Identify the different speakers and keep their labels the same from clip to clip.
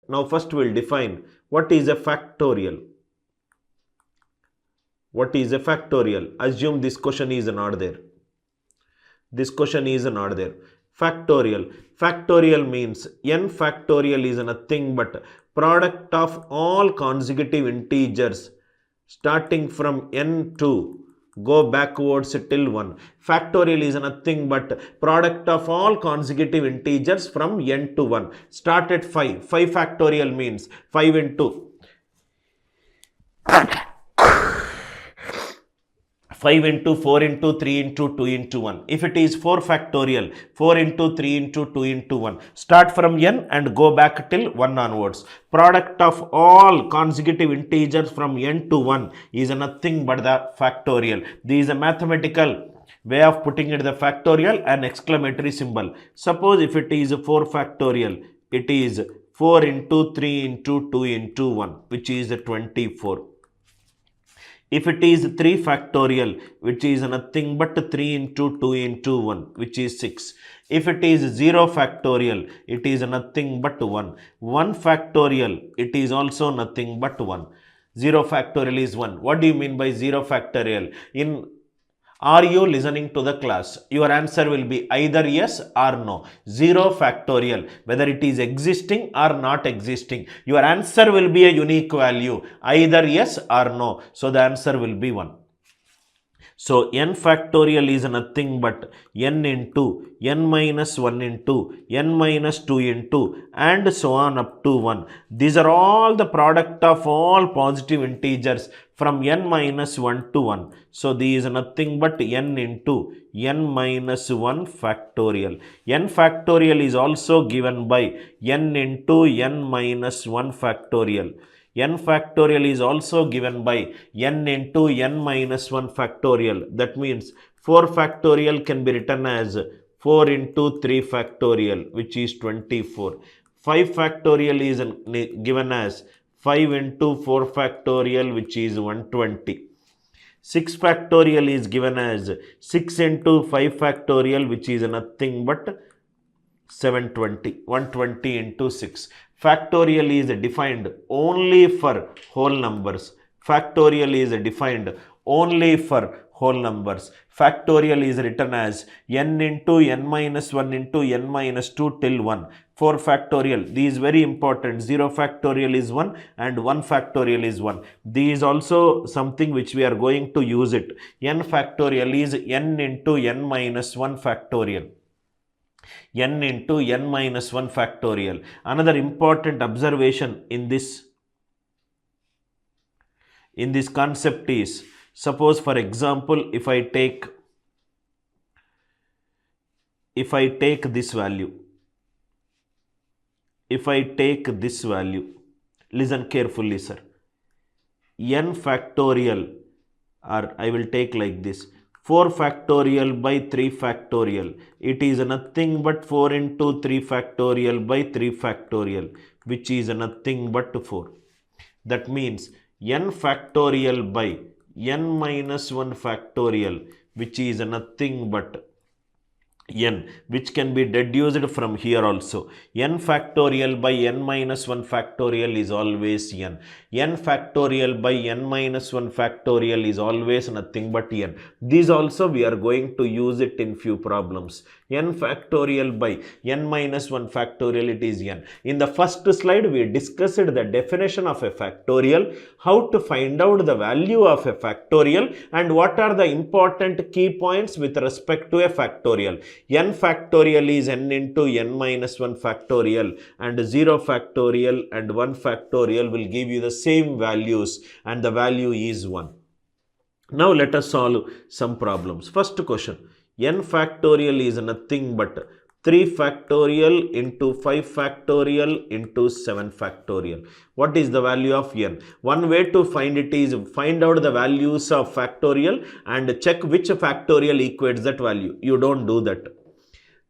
Speaker 1: Now first we'll define what is a factorial. What is a factorial? Assume this question is not there. This question is not there. Factorial. Factorial means n factorial is nothing but product of all consecutive integers starting from n to go backwards till 1. Factorial is nothing but product of all consecutive integers from n to 1. Start at 5. 5 factorial means 5 into 5 into 4 into 3 into 2 into 1. If it is 4 factorial, 4 into 3 into 2 into 1. Start from n and go back till 1 onwards. Product of all consecutive integers from n to 1 is nothing but the factorial. This is a mathematical way of putting it, the factorial and exclamatory symbol. Suppose if it is 4 factorial, it is 4 into 3 into 2 into 1, which is 24. If it is 3 factorial, which is nothing but 3 into 2 into 1, which is 6. If it is 0 factorial, it is nothing but 1. 1 factorial, it is also nothing but 1. 0 factorial is 1. What do you mean by 0 factorial? Are you listening to the class? Your answer will be either yes or no. 0 factorial, whether it is existing or not existing. Your answer will be a unique value, either yes or no. So the answer will be 1. So n factorial is nothing but n into n minus 1 into n minus 2 into and so on up to 1. These are all the product of all positive integers from n minus 1 to 1. So these is nothing but n into n minus 1 factorial. N factorial is also given by n into n minus 1 factorial. N factorial is also given by n into n minus 1 factorial. That means 4 factorial can be written as 4 into 3 factorial, which is 24. 5 factorial is given as 5 into 4 factorial, which is 120. 6 factorial is given as 6 into 5 factorial, which is nothing but 720. 120 into 6. Factorial is defined only for whole numbers. Factorial is defined only for whole numbers. Factorial is written as n into n minus 1 into n minus 2 till 1. 4 factorial. This is very important. 0 factorial is 1 and 1 factorial is 1. This is also something which we are going to use it. N factorial is n into n minus 1 factorial. N into n minus 1 factorial. Another important observation in this concept is, suppose for example, if I take this value, listen carefully, sir. N factorial, or I will take like this, 4 factorial by 3 factorial. It is nothing but 4 into 3 factorial by 3 factorial, which is nothing but 4. That means n factorial by n minus 1 factorial, which is nothing but n, which can be deduced from here also. N factorial by n minus 1 factorial is always n. N factorial by n minus 1 factorial is always nothing but n. These also we are going to use it in few problems. N factorial by n minus 1 factorial, it is n. In the first slide, we discussed the definition of a factorial, how to find out the value of a factorial, and what are the important key points with respect to a factorial. N factorial is n into n minus 1 factorial, and 0 factorial and 1 factorial will give you the same values, and the value is 1. Now let us solve some problems. First question. N factorial is nothing but 3 factorial into 5 factorial into 7 factorial. What is the value of n? One way to find it is find out the values of factorial and check which factorial equates that value. You don't do that.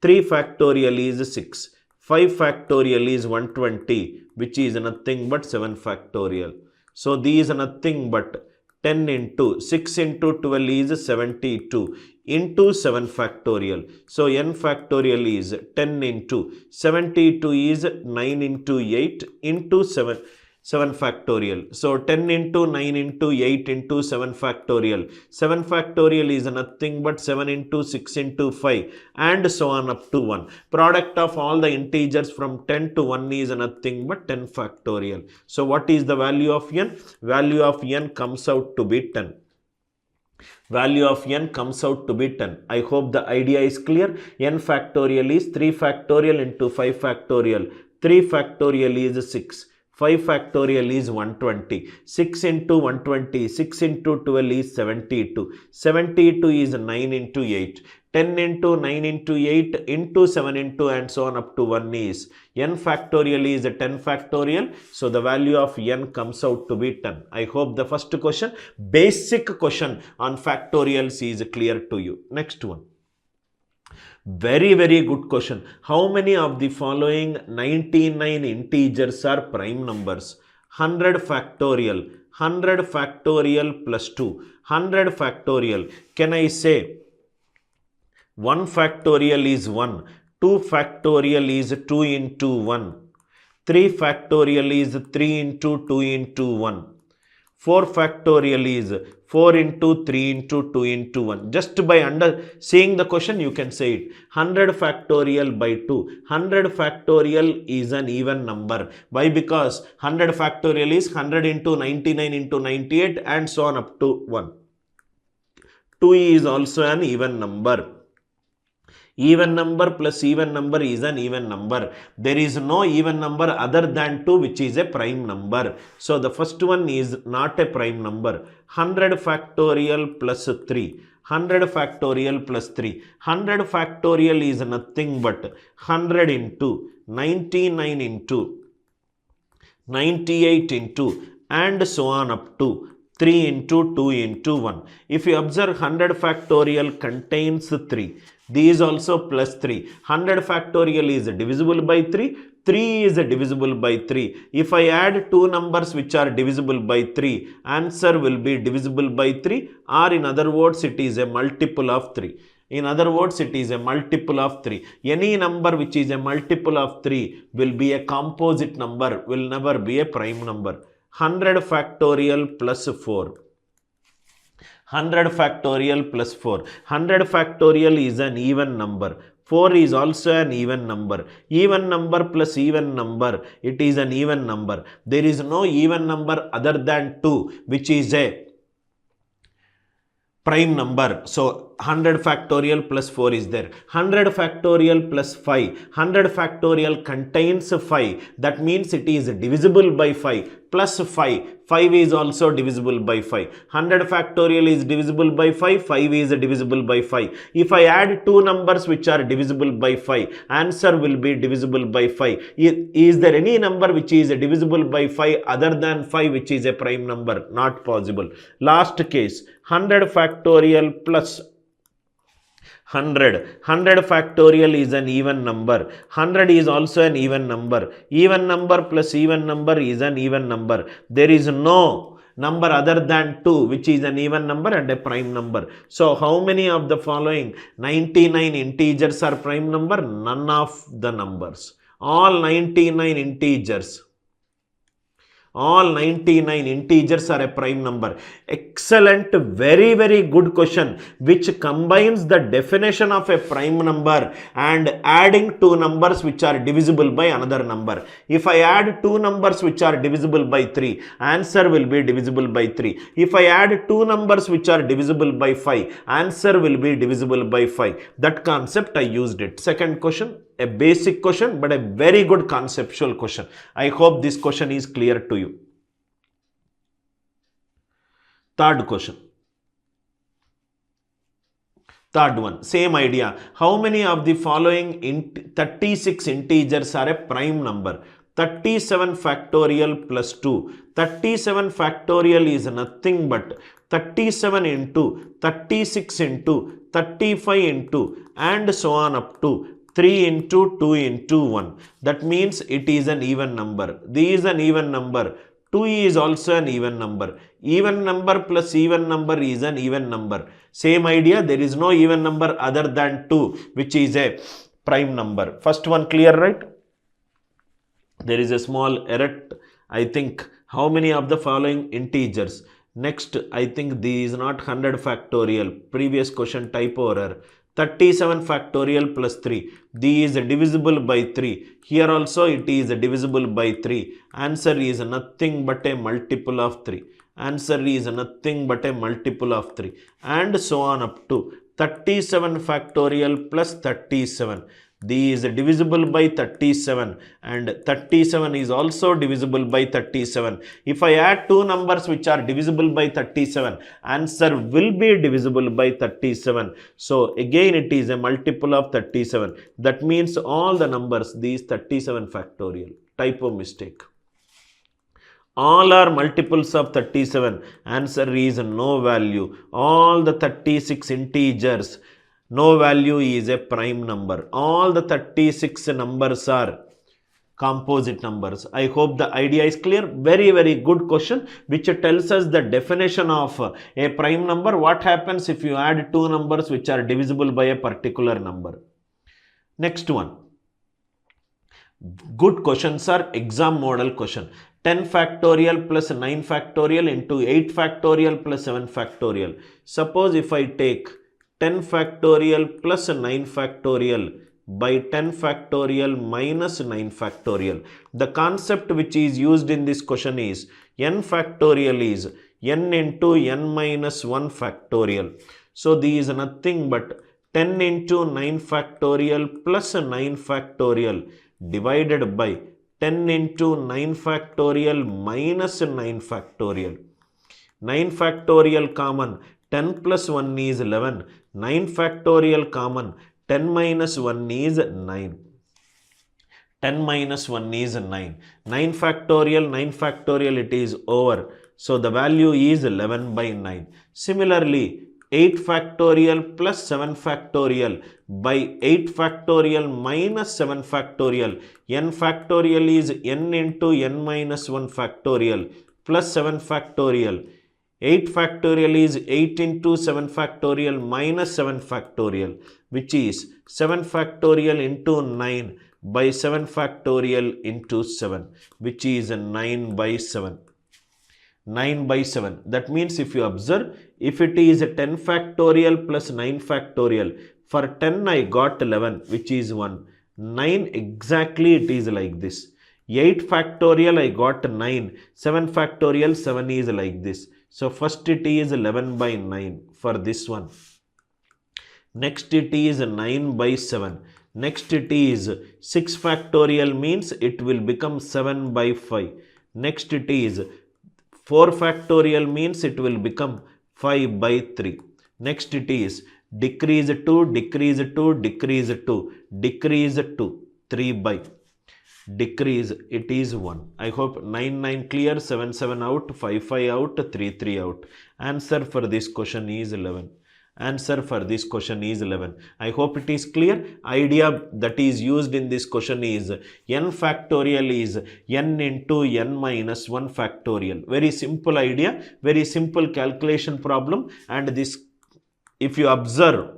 Speaker 1: 3 factorial is 6. 5 factorial is 120, which is nothing but 7 factorial. So these are nothing but 10 into 6 into 12 is 72 into 7 factorial. So n factorial is 10 into 72 is 9 into 8 into 7 factorial. So 10 into 9 into 8 into 7 factorial. 7 factorial is nothing but 7 into 6 into 5 and so on up to 1. Product of all the integers from 10 to 1 is nothing but 10 factorial. So what is the value of n? Value of n comes out to be 10. Value of n comes out to be 10. I hope the idea is clear. N factorial is 3 factorial into 5 factorial. 3 factorial is 6. 5 factorial is 120. 6 into 120. 6 into 12 is 72. 72 is 9 into 8. 10 into 9 into 8 into 7 into and so on up to 1 is n factorial is 10 factorial. So the value of n comes out to be 10. I hope the first question, basic question on factorials is clear to you. Next one. Very good question. How many of the following 99 integers are prime numbers? 100 factorial, 100 factorial plus 2, 100 factorial. Can I say 1 factorial is 1, 2 factorial is 2 into 1, 3 factorial is 3 into 2 into 1. 4 factorial is 4 into 3 into 2 into 1. Just by seeing the question, you can say it. 100 factorial by 2. 100 factorial is an even number. Why? Because 100 factorial is 100 into 99 into 98 and so on up to 1. 2 is also an even number. Even number plus even number is an even number. There is no even number other than 2 which is a prime number. So the first one is not a prime number. 100 factorial plus 3. 100 factorial plus 3. 100 factorial is nothing but 100 into 99 into 98 into and so on up to 3 into 2 into 1. If you observe, 100 factorial contains 3. These also plus 3. 100 factorial is divisible by 3. 3 is divisible by 3. If I add two numbers which are divisible by 3, answer will be divisible by 3, or in other words, it is a multiple of 3. In other words, it is a multiple of 3. Any number which is a multiple of 3 will be a composite number, will never be a prime number. 100 factorial plus 4. 100 factorial plus 4. 100 factorial is an even number. 4 is also an even number. Even number plus even number, it is an even number. There is no even number other than 2 which is a prime number. So 100 factorial plus 4 is there. 100 factorial plus 5. 100 factorial contains 5. That means it is divisible by 5. Plus 5. 5 is also divisible by 5. 100 factorial is divisible by 5. 5 is divisible by 5. If I add two numbers which are divisible by 5, answer will be divisible by 5. Is there any number which is divisible by 5 other than 5 which is a prime number? Not possible. Last case, 100 factorial plus 100. 100 factorial is an even number. 100 is also an even number. Even number plus even number is an even number. There is no number other than 2 which is an even number and a prime number. So how many of the following 99 integers are prime number? None of the numbers. All 99 integers. All 99 integers are a prime number. Excellent, very good question which combines the definition of a prime number and adding two numbers which are divisible by another number. If I add two numbers which are divisible by 3, answer will be divisible by 3. If I add two numbers which are divisible by 5, answer will be divisible by 5. That concept I used it. Second question, a basic question but a very good conceptual question. I hope this question is clear to you. Third question. Third one, same idea. How many of the following 36 integers are a prime number? 37 factorial plus 2. 37 factorial is nothing but 37 into 36 into 35 into and so on up to 3 into 2 into 1. That means it is an even number. This is an even number. 2 is also an even number. Even number plus even number is an even number. Same idea, there is no even number other than 2, which is a prime number. First one clear, right? There is a small error. I think how many of the following integers? Next, I think this is not 100 factorial. Previous question typo error. 37 factorial plus 3. This is divisible by 3. Here also it is divisible by 3. Answer is nothing but a multiple of 3. Answer is nothing but a multiple of 3. And so on up to 37 factorial plus 37. This is divisible by 37 and 37 is also divisible by 37. If I add two numbers which are divisible by 37, answer will be divisible by 37. So again it is a multiple of 37. That means all the numbers, these 37 factorial. Typo mistake. All are multiples of 37. Answer is no value. All the 36 integers, no value is a prime number. All the 36 numbers are composite numbers. I hope the idea is clear. Very, very good question which tells us the definition of a prime number. What happens if you add two numbers which are divisible by a particular number? Next one. Good questions are exam model question. 10 factorial plus 9 factorial into 8 factorial plus 7 factorial. Suppose if I take 10 factorial plus 9 factorial by 10 factorial minus 9 factorial. The concept which is used in this question is n factorial is n into n minus 1 factorial. So this is nothing but 10 into 9 factorial plus 9 factorial divided by 10 into 9 factorial minus 9 factorial. 9 factorial common, 10 plus 1 is 11. 9 factorial common, 10 minus 1 is 9. 10 minus 1 is 9. 9 factorial it is over. So the value is 11 by 9. Similarly, 8 factorial plus 7 factorial by 8 factorial minus 7 factorial. N factorial is n into n minus 1 factorial plus 7 factorial. 8 factorial is 8 into 7 factorial minus 7 factorial, which is 7 factorial into 9 by 7 factorial into 7, which is 9 by 7. 9 by 7. That means if you observe, if it is 10 factorial plus 9 factorial, for 10 I got 11, which is 1. 9 exactly it is like this. 8 factorial I got 9. 7 factorial 7 is like this. So first it is 11 by 9 for this one. Next it is 9 by 7. Next it is 6 factorial means it will become 7 by 5. Next it is 4 factorial means it will become 5 by 3. Next it is decrease 2, decrease 2, decrease 2, decrease 2, 3 by. Decrease it is 1. I hope 9 9 clear, 7 7 out, 5 5 out, 3 3 out. Answer for this question is 11. Answer for this question is 11. I hope it is clear. Idea that is used in this question is n factorial is n into n minus 1 factorial. Very simple idea, very simple calculation problem, and this, if you observe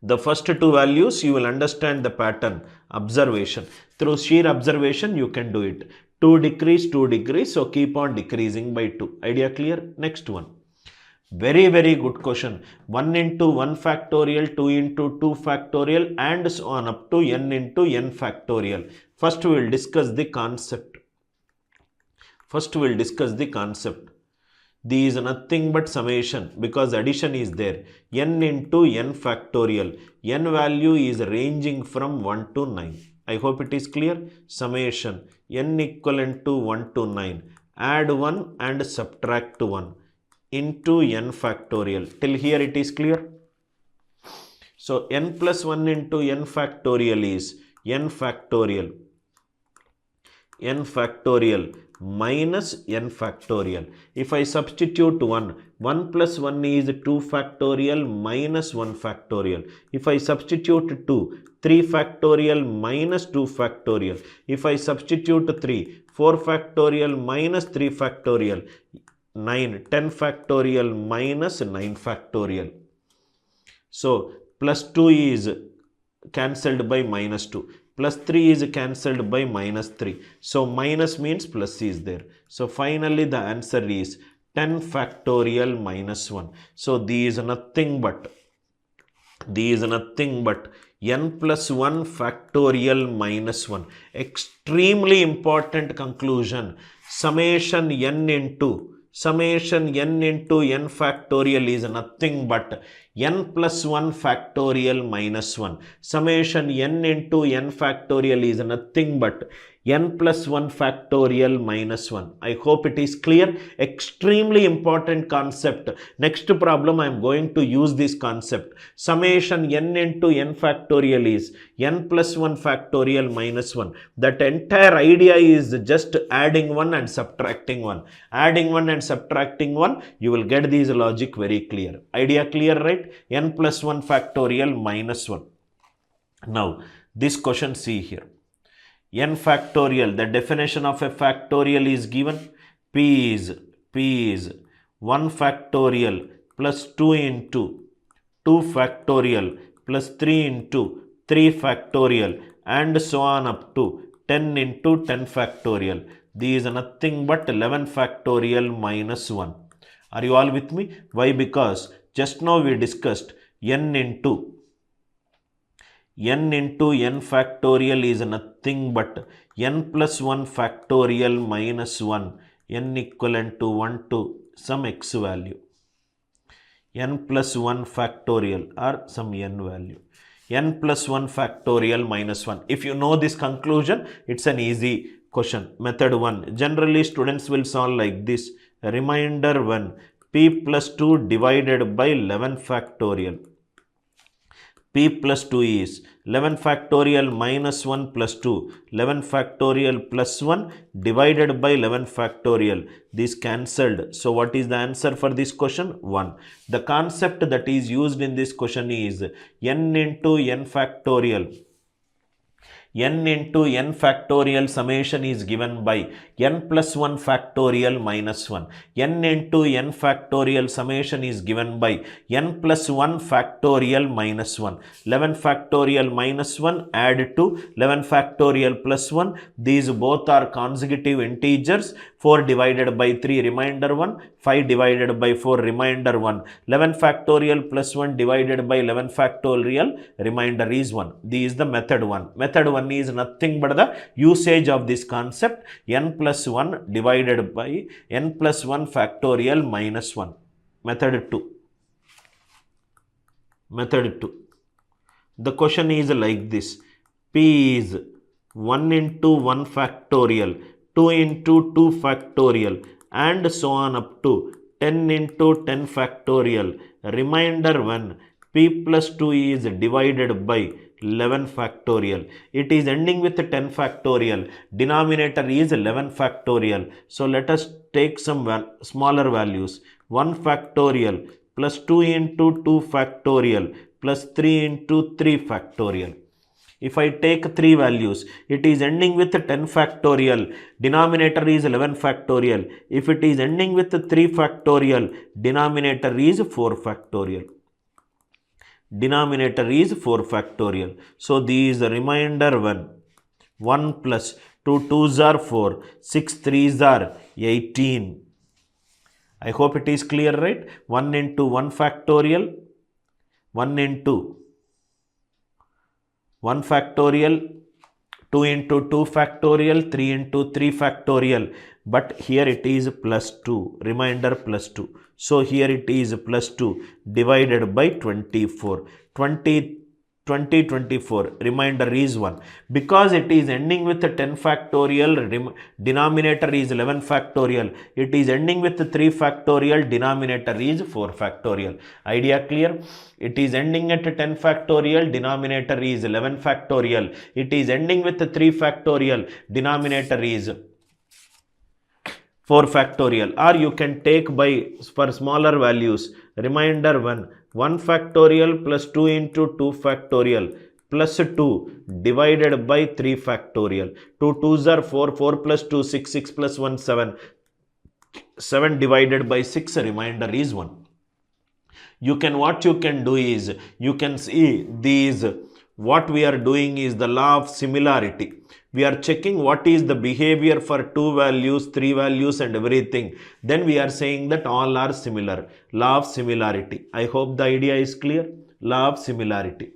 Speaker 1: the first two values, you will understand the pattern. Observation. Through sheer observation, you can do it. 2 decrease, so keep on decreasing by 2. Idea clear? Next one. Very, very good question. 1 into 1 factorial, 2 into 2 factorial, and so on up to n into n factorial. First, we will discuss the concept. This is nothing but summation because addition is there. N into n factorial. N value is ranging from 1 to 9. I hope it is clear. Summation. N equivalent to 1 to 9. Add 1 and subtract 1 into n factorial. Till here it is clear. So n plus 1 into n factorial is n factorial. N factorial minus n factorial. If I substitute 1 plus 1 is 2 factorial minus 1 factorial. If I substitute 2, 3 factorial minus 2 factorial. If I substitute 3, 4 factorial minus 3 factorial. 9, 10 factorial minus 9 factorial. So, plus 2 is cancelled by minus 2. Plus 3 is cancelled by minus 3. So, minus means plus is there. So, finally the answer is 10 factorial minus 1. So, these is nothing but n plus 1 factorial minus 1. Extremely important conclusion. Summation n into n factorial is nothing but n plus 1 factorial minus 1. Summation n into n factorial is nothing but n plus 1 factorial minus 1. I hope it is clear. Extremely important concept. Next problem I am going to use this concept. Summation n into n factorial is n plus 1 factorial minus 1. That entire idea is just adding 1 and subtracting 1. Adding 1 and subtracting 1, you will get this logic very clear. Idea clear, right? N plus 1 factorial minus 1. Now, this question see here. N factorial, the definition of a factorial is given. P is 1 factorial plus 2 into 2 factorial plus 3 into 3 factorial and so on up to 10 into 10 factorial. These are nothing but 11 factorial minus 1. Are you all with me? Why? Because just now we discussed n into n factorial is nothing but n plus 1 factorial minus 1, n equivalent to 1 to some x value, n plus 1 factorial or some n value, n plus 1 factorial minus 1. If you know this conclusion, it's an easy question. Method 1. Generally, students will solve like this. Reminder 1. P plus 2 divided by 11 factorial. P plus 2 is 11 factorial minus 1 plus 2. 11 factorial plus 1 divided by 11 factorial. This cancelled. So, what is the answer for this question? 1. The concept that is used in this question is n into n factorial. N into n factorial summation is given by n plus 1 factorial minus 1. N into n factorial summation is given by n plus 1 factorial minus 1. 11 factorial minus 1 add to 11 factorial plus 1. These both are consecutive integers. 4 divided by 3 remainder 1. 5 divided by 4 remainder 1. 11 factorial plus 1 divided by 11 factorial remainder is 1. This is the method 1. Method 1 is nothing but the usage of this concept n plus 1 divided by n plus 1 factorial minus 1. Method 2. Method 2. The question is like this. P is 1 into 1 factorial, 2 into 2 factorial and so on up to 10 into 10 factorial. Remainder 1. P plus 2 is divided by 11 factorial. It is ending with 10 factorial. Denominator is 11 factorial. So, let us take some smaller values. 1 factorial plus 2 into 2 factorial plus 3 into 3 factorial. If I take 3 values, it is ending with 10 factorial. Denominator is 11 factorial. If it is ending with 3 factorial, denominator is 4 factorial. Denominator is 4 factorial. So, these remainder 1. 1 plus 2 2s are 4. 6 3s are 18. I hope it is clear, right? 1 into 1 factorial. 1 into 1 factorial. 2 into 2 factorial. 3 into 3 factorial. But here it is plus 2. Remainder plus 2. So, here it is plus 2 divided by 24. 24. Remainder is 1. Because it is ending with 10 factorial, denominator is 11 factorial. It is ending with 3 factorial, denominator is 4 factorial. Idea clear? It is ending at 10 factorial, denominator is 11 factorial. It is ending with 3 factorial, denominator is 4 factorial, or you can take by for smaller values remainder 1 factorial plus 2 into 2 factorial plus 2 divided by 3 factorial. 2 2s are 4, 4 plus 2 6, 6 plus 1 7, 7 divided by 6, remainder is 1. What you can do is, you can see these, what we are doing is the law of similarity. We are checking what is the behavior for 2 values, 3 values and everything. Then we are saying that all are similar. Law of similarity. I hope the idea is clear. Law of similarity.